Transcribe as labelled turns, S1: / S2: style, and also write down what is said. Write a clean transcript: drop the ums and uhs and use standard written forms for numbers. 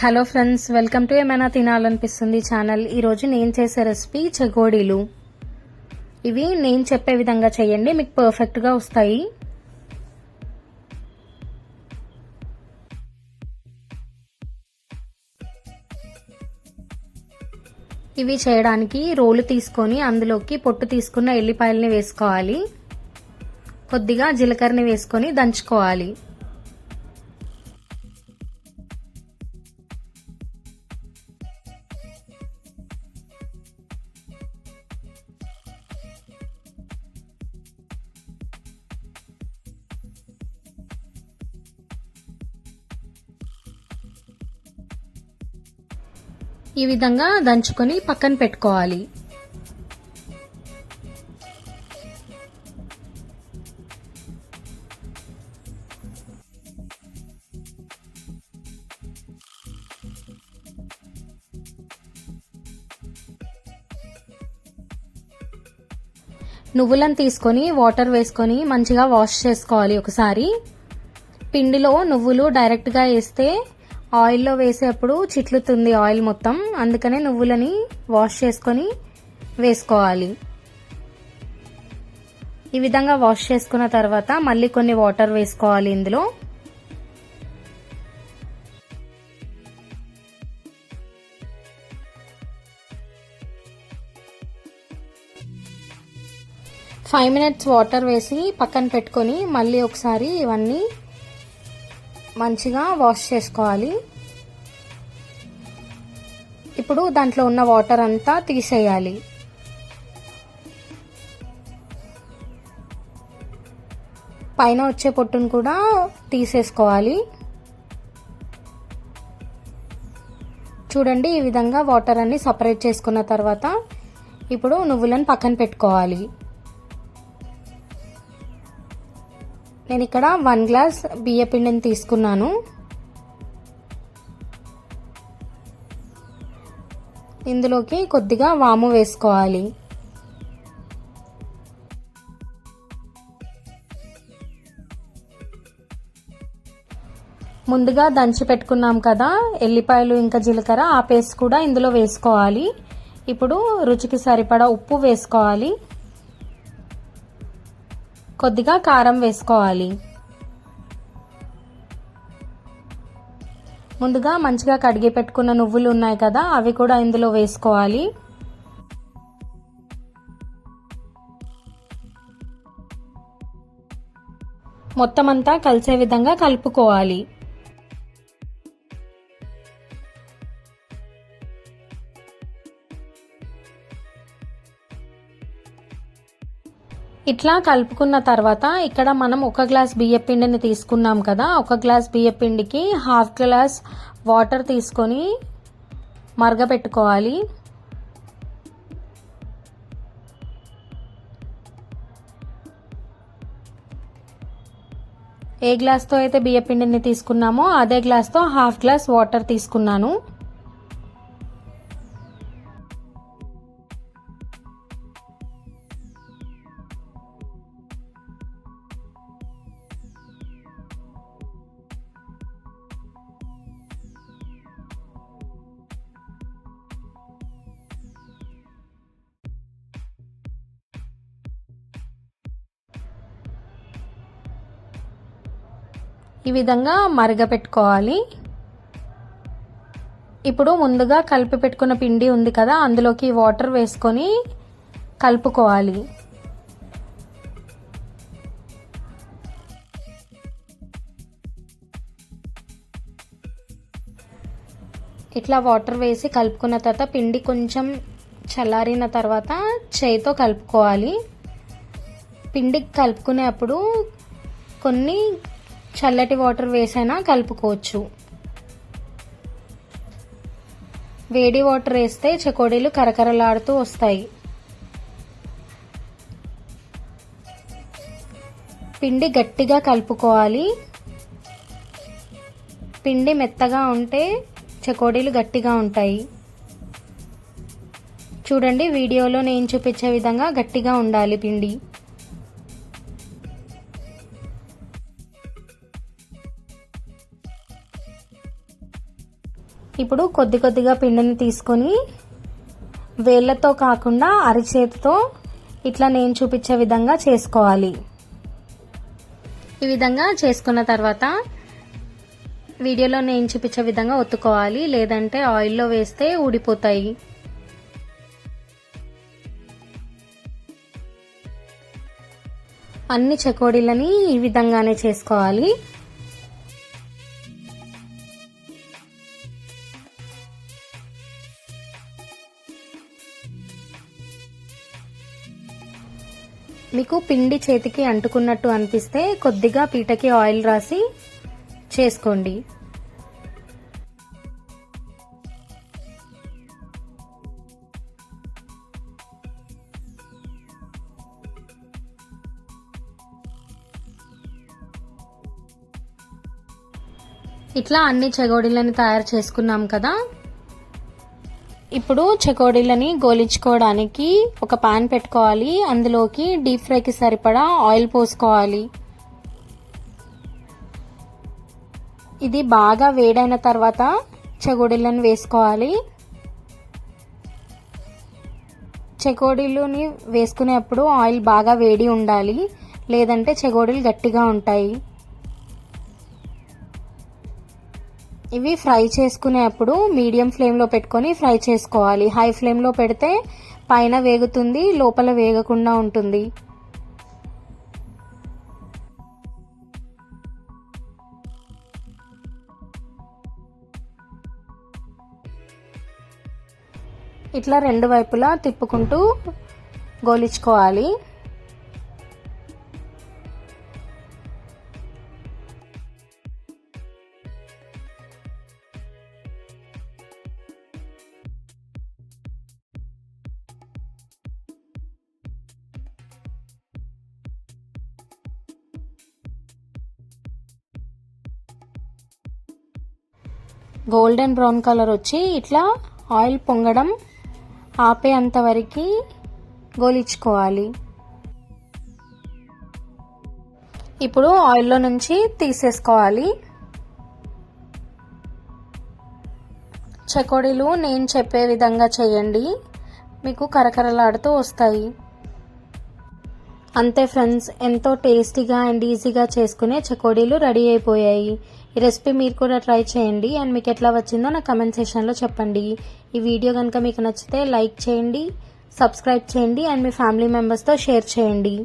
S1: Hello friends, welcome to ఏమైనా తినాలనిపిస్తుంది channel. ఈరోజు నేను చేసే రెసిపీ చెగోడీలు. ఇవి నేను చెప్పే విధంగా చేయండి, మీకు పర్ఫెక్ట్గా వస్తాయి. ఇవి చేయడానికి రోలు తీసుకొని అందులోకి పొట్టు తీసుకున్న ఎల్లిపాయలని వేసుకోవాలి. కొద్దిగా జీలకర్రని వేసుకొని దంచుకోవాలి. ఈ విధంగా దంచుకొని పక్కన పెట్టుకోవాలి. నువ్వులను తీసుకొని వాటర్ వేసుకొని మంచిగా వాష్ చేసుకోవాలి. ఒకసారి పిండిలో నువ్వులు డైరెక్ట్గా వేస్తే ఆయిల్లో వేసేప్పుడు చిట్లుతుంది ఆయిల్ మొత్తం, అందుకనే నువ్వులని వాష్ చేసుకొని వేసుకోవాలి. ఈ విధంగా వాష్ చేసుకున్న తర్వాత మళ్ళీ కొన్ని వాటర్ వేసుకోవాలి. ఇందులో ఫైవ్ మినిట్స్ వాటర్ వేసి పక్కన పెట్టుకొని మళ్ళీ ఒకసారి ఇవన్నీ మంచిగా వాష్ చేసుకోవాలి. ఇప్పుడు దాంట్లో ఉన్న వాటర్ అంతా తీసేయాలి. పైన వచ్చే పొట్టును కూడా తీసేసుకోవాలి. చూడండి, ఈ విధంగా వాటర్ అన్ని సపరేట్ చేసుకున్న తర్వాత ఇప్పుడు నువ్వులను పక్కన పెట్టుకోవాలి. నేను ఇక్కడ 1 గ్లాస్ బియ్య పిండిని తీసుకున్నాను. ఇందులోకి కొద్దిగా వాము వేసుకోవాలి. ముందుగా దంచి పెట్టుకున్నాం కదా ఎల్లిపాయలు ఇంకా జీలకర్ర, ఆ పేస్ట్ కూడా ఇందులో వేసుకోవాలి. ఇప్పుడు రుచికి సరిపడా ఉప్పు వేసుకోవాలి. కొద్దిగా కారం వేసుకోవాలి. ముందుగా మంచిగా కడిగి పెట్టుకున్న నువ్వులు ఉన్నాయి కదా, అవి కూడా ఇందులో వేసుకోవాలి. మొత్తం అంతా కలిసే విధంగా కలుపుకోవాలి. ఇట్లా కలుపుకున్న తర్వాత ఇక్కడ మనం 1 గ్లాస్ బియ్య పిండిని తీసుకున్నాం కదా, 1 గ్లాస్ బియ్య పిండికి 1/2 గ్లాస్ వాటర్ తీసుకొని మరగపెట్టుకోవాలి. ఏ గ్లాస్తో అయితే బియ్య పిండిని తీసుకున్నామో అదే గ్లాస్తో 1/2 గ్లాస్ వాటర్ తీసుకున్నాను. ఈ విధంగా మరగపెట్టుకోవాలి. ఇప్పుడు ముందుగా కలిపి పెట్టుకున్న పిండి ఉంది కదా, అందులోకి వాటర్ వేసుకొని కలుపుకోవాలి. ఇట్లా వాటర్ వేసి కలుపుకున్న తర్వాత పిండి కొంచెం చల్లారిన తర్వాత చేయితో కలుపుకోవాలి. పిండి కలుపుకునేప్పుడు కొన్ని చల్లటి వాటర్ వేసైనా కలుపుకోవచ్చు. వేడి వాటర్ వేస్తే చెకోడీలు కరకరలాడుతూ వస్తాయి. పిండి గట్టిగా కలుపుకోవాలి. పిండి మెత్తగా ఉంటే చెకోడీలు గట్టిగా ఉంటాయి. చూడండి, వీడియోలో నేను చూపించే విధంగా గట్టిగా ఉండాలి పిండి. ఇప్పుడు కొద్ది కొద్దిగా పిండిని తీసుకొని వేళ్ళతో కాకుండా అరిచేతితో ఇట్లా నేను చూపించే విధంగా చేసుకోవాలి. ఈ విధంగా చేసుకున్న తర్వాత వీడియోలో నేను చూపించే విధంగా ఒత్తుకోవాలి, లేదంటే ఆయిల్లో వేస్తే ఊడిపోతాయి. అన్ని చెకోడీలని ఈ విధంగానే చేసుకోవాలి. మీకు పిండి చేతికి అంటుకున్నట్టు అనిపిస్తే కొద్దిగా పీటకి ఆయిల్ రాసి చేసుకోండి. ఇట్లా అన్ని చెకోడీలని తయారు చేసుకున్నాం కదా. ఇప్పుడు చెకోడీలని గోలించుకోవడానికి ఒక పాన్ పెట్టుకోవాలి. అందులోకి డీప్ ఫ్రైకి సరిపడా ఆయిల్ పోసుకోవాలి. ఇది బాగా వేడైన తర్వాత చెకోడీలను వేసుకోవాలి. చెకోడీలని వేసుకునేప్పుడు ఆయిల్ బాగా వేడి ఉండాలి, లేదంటే చెకోడీలు గట్టిగా ఉంటాయి. ఇవి ఫ్రై చేసుకునేప్పుడు మీడియం ఫ్లేమ్లో పెట్టుకొని ఫ్రై చేసుకోవాలి. హై ఫ్లేమ్లో పెడితే పైన వేగుతుంది, లోపల వేగకుండా ఉంటుంది. ఇట్లా రెండు వైపులా తిప్పుకుంటూ గోలించుకోవాలి. గోల్డెన్ బ్రౌన్ కలర్ వచ్చి ఇట్లా ఆయిల్ పొంగడం ఆపేంత వరకు గోలించుకోవాలి. ఇప్పుడు ఆయిల్లో నుంచి తీసేసుకోవాలి. చెకోడీలు నేను చెప్పే విధంగా చేయండి, మీకు కరకరలాడుతూ వస్తాయి. అంతే ఫ్రెండ్స్, ఎంతో టేస్టీగా అండ్ ఈజీగా చేసుకునే చెకోడీలు రెడీ అయిపోయాయి. ఈ రెసిపీ మీరు కూడా ట్రై చేయండి అండ్ మీకు ఎట్లా వచ్చిందో నా కమెంట్ సెక్షన్లో చెప్పండి. ఈ వీడియో కనుక మీకు నచ్చితే లైక్ చేయండి, సబ్స్క్రైబ్ చేయండి అండ్ మీ ఫ్యామిలీ మెంబర్స్తో షేర్ చేయండి.